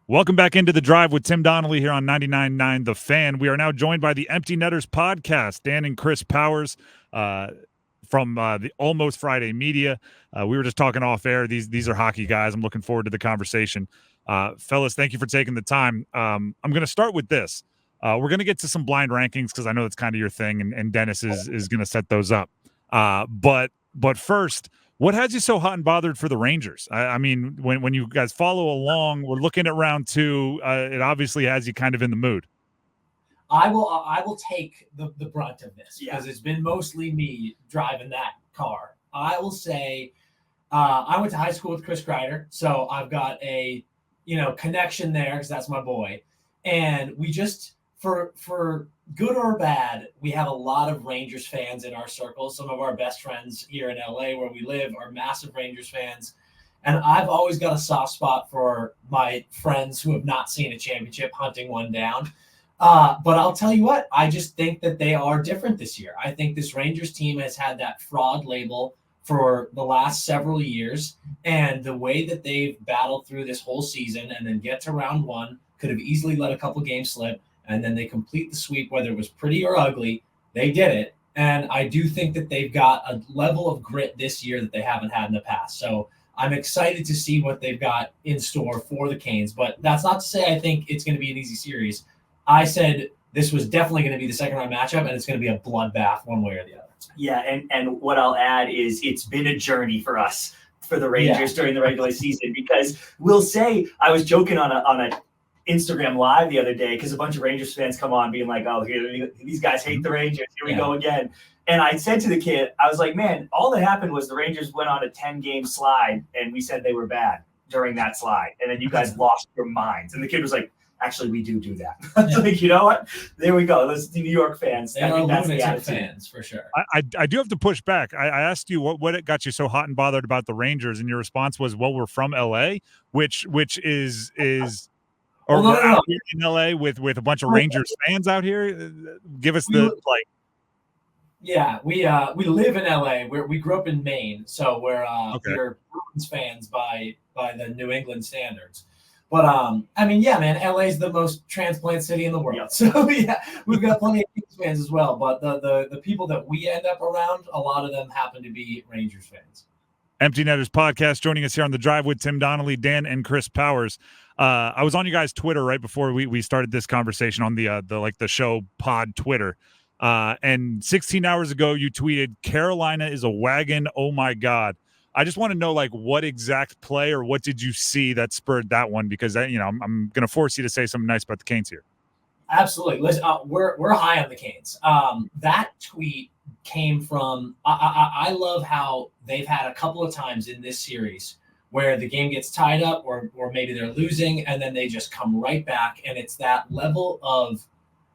Welcome back into the drive with Tim Donnelly here on 99.9 The Fan. We are now joined by the Empty Netters podcast, Dan and Chris Powers from the Almost Friday Media. We were just talking off air. These are hockey guys. I'm looking forward to the conversation. Fellas, thank you for taking the time. I'm going to start with this. We're going to get to some blind rankings because I know that's kind of your thing, and Dennis is going to set those up. But first, what has you so hot and bothered for the Rangers? I mean, when you guys follow along, we're looking at round two. It obviously has you kind of in the mood. I will take the brunt of this because it's been mostly me driving that car. I will say I went to high school with Chris Kreider, so I've got a connection there because that's my boy. And we just for good or bad, we have a lot of Rangers fans in our circles. Some of our best friends here in LA where we live are massive Rangers fans. And I've always got a soft spot for my friends who have not seen a championship hunting one down. But I'll tell you what, I just think that they are different this year. I think this Rangers team has had that fraud label for the last several years. And the way that they've battled through this whole season and then get to round one, could have easily let a couple games slip. And then they complete the sweep, whether it was pretty or ugly. They did it. And I do think that they've got a level of grit this year that they haven't had in the past. So I'm excited to see what they've got in store for the Canes. But that's not to say I think it's going to be an easy series. I said this was definitely going to be the second round matchup, and it's going to be a bloodbath one way or the other. Yeah, and what I'll add is it's been a journey for us, for the Rangers during the regular season, because we'll say, I was joking on a Instagram Live the other day because a bunch of Rangers fans come on being like, oh, here, these guys hate the Rangers. Here we go again. And I said to the kid, I was like, man, all that happened was the Rangers went on a 10-game slide, and we said they were bad during that slide. And then you guys lost your minds. And the kid was like, actually, we do that. Like, you know what? There we go. Those New York fans. They are lunatic fans, for sure. I do have to push back. I asked you what it got you so hot and bothered about the Rangers, and your response was, well, we're from L.A., which is or we're out here in L.A. with a bunch of Rangers fans out here. Give us the like. Yeah, we live in LA. We grew up in Maine, so we're Bruins fans by the New England standards. But I mean, yeah, man, LA is the most transplant city in the world. Yep. So yeah, we've got plenty of Kings fans as well. But the people that we end up around, a lot of them happen to be Rangers fans. Empty Netters podcast, joining us here on the drive with Tim Donnelly, Dan, and Chris Powers. I was on you guys' Twitter right before we started this conversation on the show pod Twitter. And 16 hours ago, you tweeted, Carolina is a wagon. Oh my God. I just want to know, like, what exact play or what did you see that spurred that one? Because I'm going to force you to say something nice about the Canes here. Absolutely. Listen, we're high on the Canes. That tweet came from, I love how they've had a couple of times in this series where the game gets tied up or maybe they're losing and then they just come right back. And it's that level of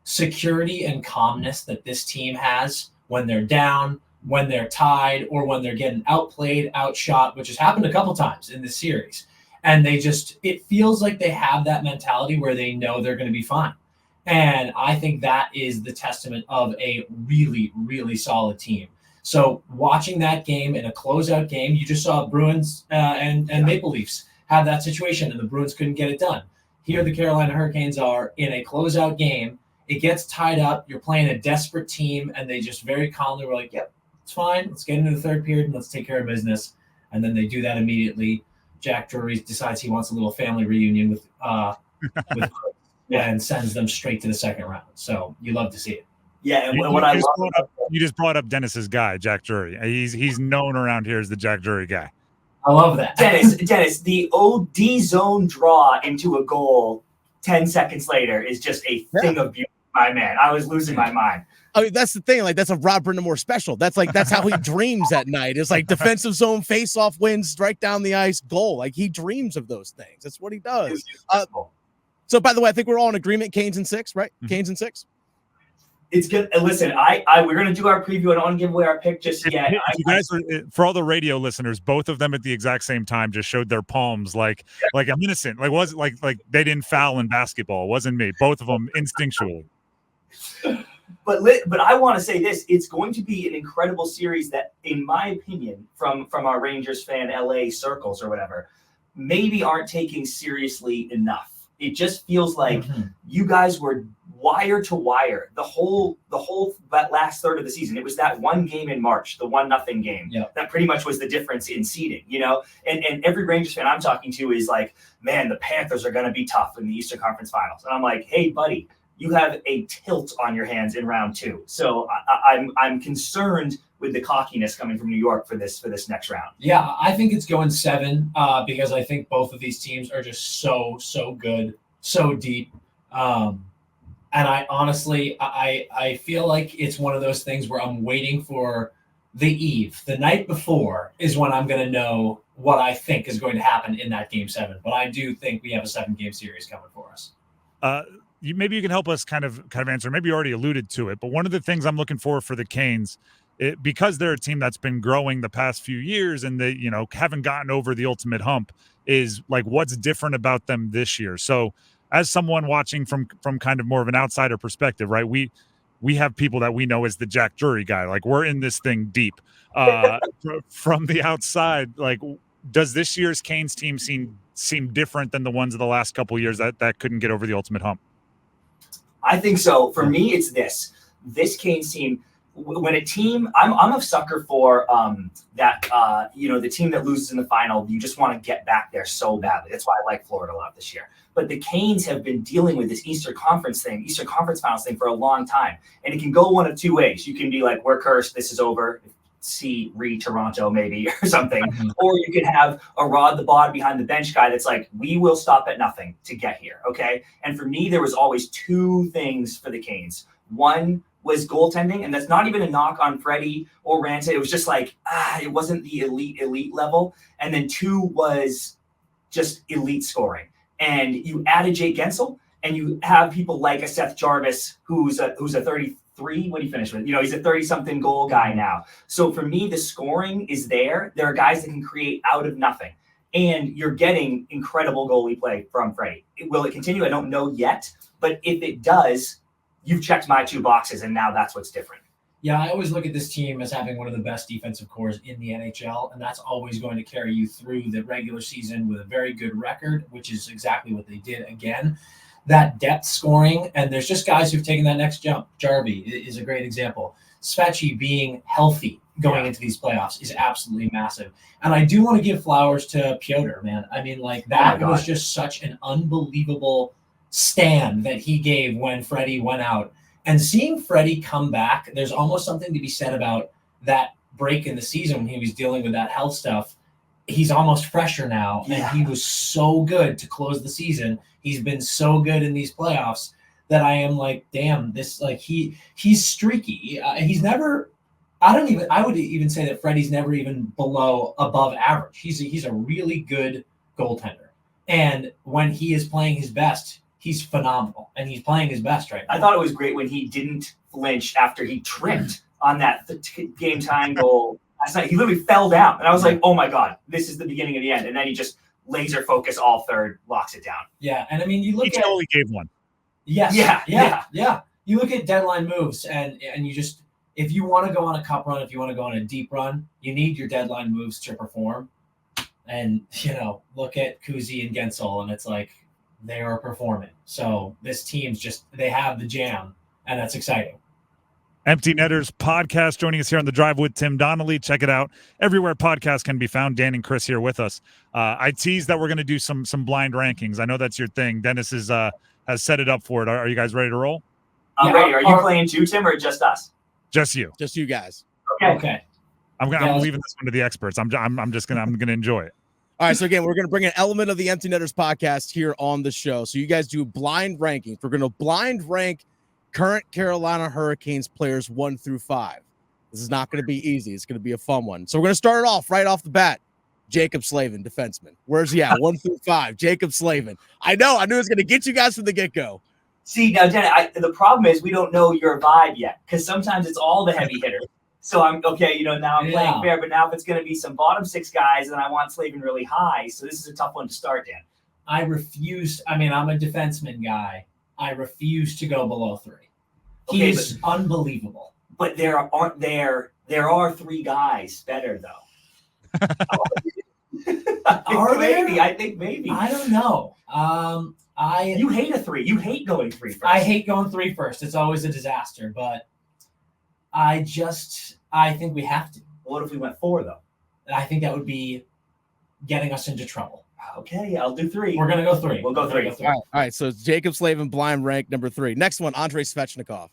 security and calmness that this team has when they're down, when they're tied, or when they're getting outplayed, outshot, which has happened a couple times in this series. And it feels like they have that mentality where they know they're going to be fine. And I think that is the testament of a really, really solid team. So watching that game in a closeout game, you just saw Bruins and Maple Leafs have that situation, and the Bruins couldn't get it done. Here the Carolina Hurricanes are in a closeout game. It gets tied up. You're playing a desperate team, and they just very calmly were like, yep, it's fine. Let's get into the third period and let's take care of business. And then they do that immediately. Jack Drury decides he wants a little family reunion with Chris and sends them straight to the second round. So you love to see it. Yeah, and you just brought up Dennis's guy, Jack Drury. He's known around here as the Jack Drury guy. I love that. Dennis, the OD zone draw into a goal 10 seconds later is just a thing of beauty, my man. I was losing my mind. I mean, that's the thing. Like, that's a Rob Brind'amour special. That's how he dreams at night. It's like defensive zone, face-off wins, strike down the ice, goal. Like, he dreams of those things. That's what he does. So, by the way, I think we're all in agreement. Canes in 6, right? Mm-hmm. Canes in 6. It's good. Listen, we're gonna do our preview. I don't want to give away our pick just yet. You guys, for all the radio listeners, both of them at the exact same time just showed their palms like I'm innocent. Like, was it like they didn't foul in basketball? It wasn't me. Both of them instinctually. But I want to say this: it's going to be an incredible series that, in my opinion, from our Rangers fan LA circles or whatever, maybe aren't taking seriously enough. It just feels like you guys were wire to wire the whole that last third of the season. It was that one game in March, the 1-0 game, that pretty much was the difference in seeding, you know. And every Rangers fan I'm talking to is like, man, the Panthers are going to be tough in the Eastern Conference Finals. And I'm like, hey, buddy, you have a tilt on your hands in round 2. So I'm concerned with the cockiness coming from New York for this next round. Yeah, I think it's going 7 because I think both of these teams are just so good, so deep. And I honestly, I feel like it's one of those things where I'm waiting for the eve. The night before is when I'm going to know what I think is going to happen in that game 7. But I do think we have a 7-game series coming for us. Maybe you can help us kind of answer. Maybe you already alluded to it, but one of the things I'm looking for the Canes, because they're a team that's been growing the past few years and they, you know, haven't gotten over the ultimate hump, is like what's different about them this year. So as someone watching from kind of more of an outsider perspective, right? We have people that we know as the Jack Drury guy. Like we're in this thing deep. From the outside, like does this year's Canes team seem different than the ones of the last couple of years that couldn't get over the ultimate hump? I think so. For me, it's this Canes team. When a team, I'm a sucker for that. You know, the team that loses in the final, you just want to get back there so badly. That's why I like Florida a lot this year. But the Canes have been dealing with this Eastern Conference Finals thing for a long time, and it can go one of two ways. You can be like, we're cursed, this is over. See Toronto maybe or something, or you can have a Rod the Bod behind the bench guy that's like, we will stop at nothing to get here. Okay. And for me, there was always 2 things for the Canes. One was goaltending, and that's not even a knock on Freddie or Ranta. It was just like, it wasn't the elite level. And then 2 was just elite scoring. And you added Jake Gensel, and you have people like a Seth Jarvis, who's a 33. What do you finish with? You know, he's a 30-something goal guy now. So for me, the scoring is there. There are guys that can create out of nothing. And you're getting incredible goalie play from Freddie. Will it continue? I don't know yet. But if it does, you've checked my 2 boxes, and now that's what's different. Yeah, I always look at this team as having one of the best defensive cores in the NHL, and that's always going to carry you through the regular season with a very good record, which is exactly what they did again. That depth scoring, and there's just guys who've taken that next jump. Jarvie is a great example. Svechny being healthy going into these playoffs is absolutely massive. And I do want to give flowers to Piotr, man. I mean, like that was just such an unbelievable stand that he gave when Freddie went out. And seeing Freddie come back, there's almost something to be said about that break in the season when he was dealing with that health stuff. He's almost fresher now, and he was so good to close the season. He's been so good in these playoffs that I am like, damn, this like he's streaky. He's never. I would even say that Freddie's never even above average. He's a really good goaltender, and when he is playing his best, he's phenomenal, and he's playing his best right now. I thought it was great when he didn't flinch after he tripped on that game-tying goal last night. He literally fell down, and I was like, oh my God, this is the beginning of the end. And then he just laser focus all third, locks it down. Yeah, and I mean, you look he only gave one. Yes. Yeah. You look at deadline moves, and you just, if you want to go on a cup run, if you want to go on a deep run, you need your deadline moves to perform. And, you know, look at Kuzi and Gensel, and it's like, they are performing. So this team's they have the jam, and that's exciting. Empty Netters podcast joining us here on the Drive with Tim Donnelly. Check it out everywhere podcasts can be found. Dan and Chris here with us. I teased that we're going to do some blind rankings. I know that's your thing. Dennis has set it up for it. Are you guys ready to roll? I'm ready. Are you playing too, Tim, or just us? Just you. Just you guys. Okay. I'm leaving this one to the experts. I'm gonna enjoy it. All right, so again, we're going to bring an element of the Empty Netters podcast here on the show. So you guys do blind rankings. We're going to blind rank current Carolina Hurricanes players 1 through 5. This is not going to be easy. It's going to be a fun one. So we're going to start it off right off the bat. Jacob Slavin, defenseman. Where's he at? 1 through 5. Jacob Slavin. I knew it was going to get you guys from the get-go. See, now, Jenna, the problem is we don't know your vibe yet, because sometimes it's all the heavy hitters. So I'm okay, now I'm playing fair, but now if it's going to be some bottom 6 guys, then I want Slavin really high. So this is a tough one to start, Dan. I'm a defenseman guy. I refuse to go below 3. He's unbelievable. But there are 3 guys better though. Are there? I think maybe. I don't know. You hate a 3. You hate going 3 first. I hate going 3 first. It's always a disaster, but I think we have to. What if we went 4 though? And I think that would be getting us into trouble. Okay, I'll do 3. We're gonna go 3. We'll go 3. All right. So it's Jacob Slavin, blind rank number 3. Next one, Andrei Svechnikov.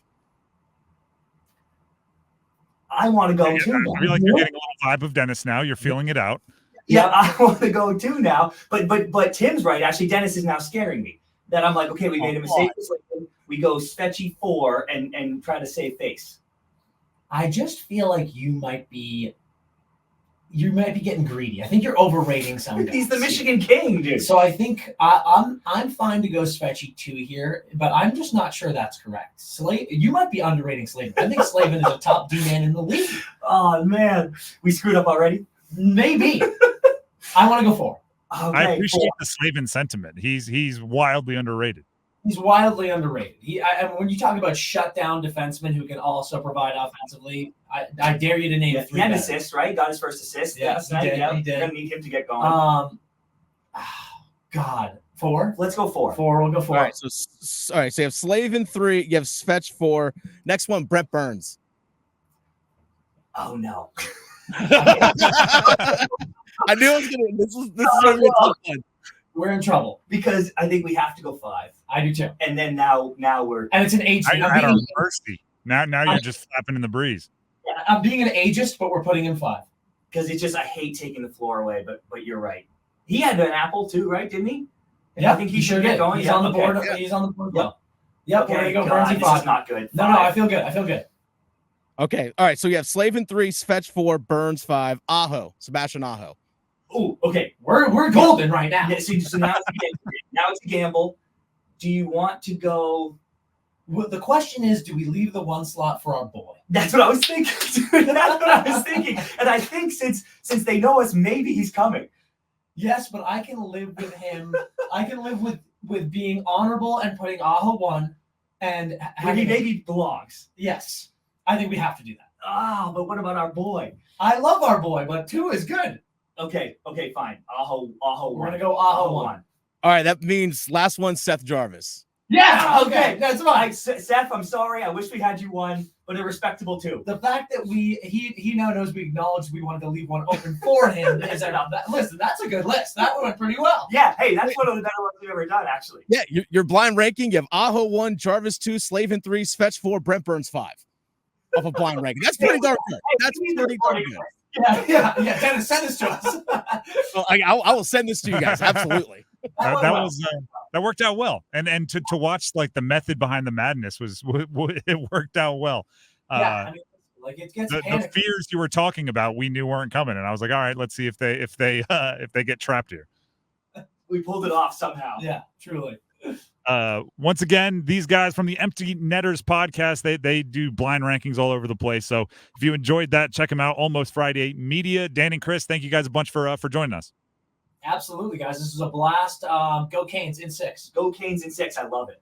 I want to go 2. I feel like you're getting a little vibe of Dennis now. You're feeling it out. Yeah, I want to go 2 now. But Tim's right. Actually, Dennis is now scaring me. That I'm like, okay, we made a mistake. We go Svechy 4 and try to save face. I just feel like you might be getting greedy. I think you're overrating some guys. He's the Michigan King, dude. So I think I'm fine to go Svechy 2 here, but I'm just not sure that's correct. You might be underrating Slavin. I think Slavin is a top D-man in the league. Oh, man. We screwed up already? Maybe. I want to go 4. Okay, I appreciate the Slavin sentiment. He's wildly underrated. He's wildly underrated. When you talk about shutdown defensemen who can also provide offensively, I dare you to name 3. He had an assist, right? Got his first assist. Yeah, he did. We're gonna need him to get going. God, 4. Let's go 4. 4. We'll go 4. All right. So you have Slavin 3. You have Svech 4. Next one, Brent Burns. Oh no. I knew I was gonna. This is gonna be a tough one. We're in trouble Because I think we have to go 5. I do too. And then now we're And it's an age thing. At our mercy. Now you're just flapping in the breeze. I'm being an ageist, but we're putting in 5. because it's just I hate taking the floor away, but you're right. He had an apple too, right? Didn't he? Yeah, I think he should get going. He's on the board. Okay. He's on the board. Yep. Yep. Okay, We're gonna go God, Burnsy this 5. is not good. No, 5. I feel good. Okay. All right. So you have Slavin 3, Svech 4, Burns 5, Aho, Sebastian Aho. Oh, okay. We're golden right now. Yeah, so now it's a gamble. Do you want to go? Well, the question is, do we leave the 1 slot for our boy? That's what I was thinking. That's what I was thinking. And I think since they know us, maybe he's coming. Yes, but I can live with him. I can live with being honorable and putting Aho 1 and Where he maybe belongs. Yes, I think we have to do that. Ah, but what about our boy? I love our boy, but 2 is good. Okay, fine. Aho. We're gonna go Aho 1. All right. That means last one, Seth Jarvis. Yeah, okay, that's fine. Seth, I'm sorry. I wish we had you 1, but a respectable 2. The fact that he now knows we acknowledged we wanted to leave 1 open for him is listen, that's a good list. That went pretty well. Yeah, hey, that's one of the better ones we've ever done, actually. Yeah, your blind ranking, you have Aho 1, Jarvis 2, Slavin 3, Svech 4, Brent Burns 5. Off a blind ranking. That's pretty darn good. That's pretty darn good. Yeah. Dennis, send this to us. Well, I will send this to you guys. Absolutely. That worked out well, and to watch like the method behind the madness it worked out well. Yeah, I mean, like it gets the fears you were talking about, we knew weren't coming, and I was like, all right, let's see if they get trapped here. We pulled it off somehow. Yeah, truly. Once again, these guys from the Empty Netters podcast, they do blind rankings all over the place. So if you enjoyed that, check them out. Almost Friday Media. Dan and Chris, thank you guys a bunch for joining us. Absolutely, guys. This was a blast. Go Canes in 6. Go Canes in 6. I love it.